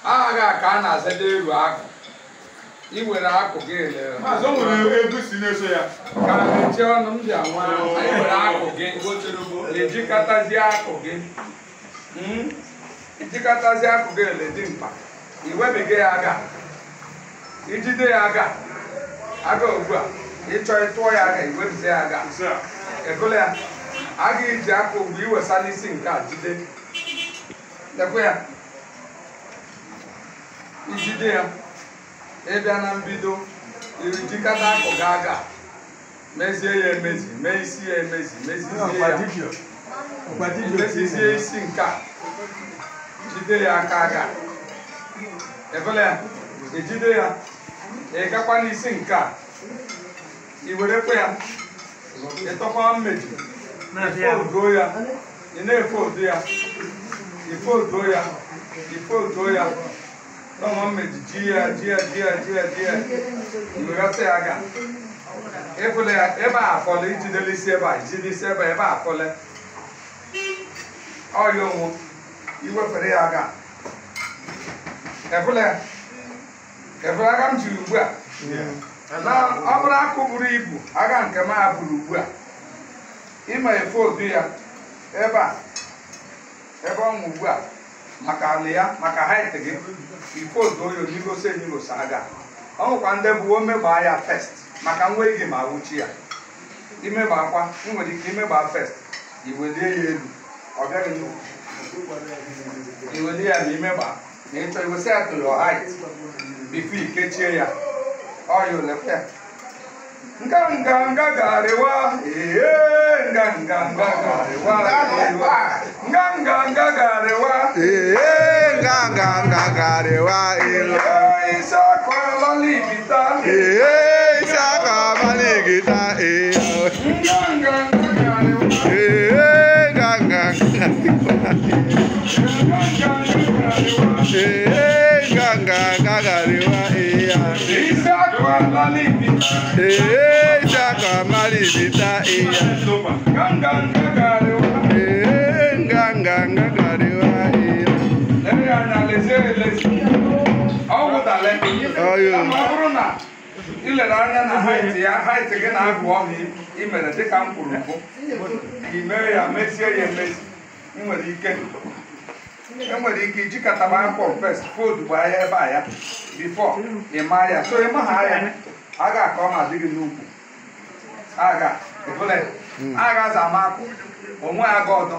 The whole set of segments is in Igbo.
Aga ka a na-azede eru akụ iwere akụ gị elere ka na-eche ọnụ m ji anwa iwere akụ gị ejikọtazie akụ gị ijikọtazie akụ gị ele dị mkpa iwebiga ya aga ijide ya aga ugbu a ịchọ ịtụọ ya aga iwebize ya aga ekole ya aga iji akụ mgbe iwesa n'isi nke a jide lekwe ya ijide ya ịbịa na mbido ijikọta akụ gị aga mezie ya emezi mee isi ya emezi mezizie isi nke a jide ya aka aga ekole ya ejide ya ịgakwa n'isi nke a iwerekwe ya ịtọkwa mmeji ifoduo ya ị na-efodu ya ifoduo ya tọma mmeji ji ya iwegasị ya aga ịfụle ya ebe a afọle ijidele isi ebe a ijide isi ebe a afọle ọya onwe iwefere ya aga efụle aga m jiri ugbu a na ọ bụrụ akụ buru ibu aga nke m a buru ugbu a ịma efodu ya ebe ọnwụ ugbu a maka ala ya maka height gị ifodu oyo n'igosi aga ọ nwekwa ndị bụ omegba ya first maka nwa gị ma wuchi ya imegba akwa nwere ike imegba first iwelie ya elu ọ bịaghị nnukwu iwelie ya na imegba na ịchọ iwesi ya to your height bifo ikechie ya ọya olekwe ya nganga garewa nganga garewa isakwa lalibita ilere anya na height gị na-agụ ọhụ imere dịka m kwuru mbụ imee ya mezie ya emezi enwere ike ijikọtaba akwọ first fold bụ ahịa ebe a ya before ịma ya so ịma ha ya aga ka ọ ma dị gị n'ugwu aga za ama akụ onwe aga ọdọ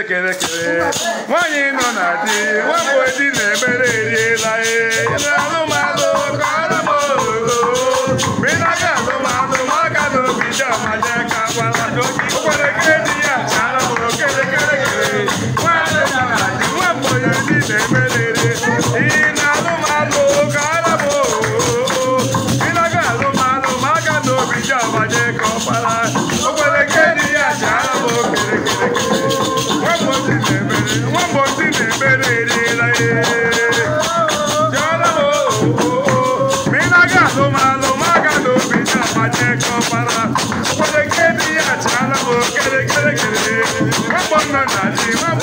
kere kere kere nwanyị nọ na di nwamgbe di na-emere eriela na alụmalụ ka alụmalụ minaga alụmalụ maka na obi ji amaje ka gbara okwere kere di ya chara bụ kere kere kere nwanyị nọ na di nwamgbe di na-emere eri na alụmalụ ka alụmalụ minaga alụmalụ maka na obi ji amaje ka gbara okwere kere di ya chara bụ kere kere kere one more thing, I'm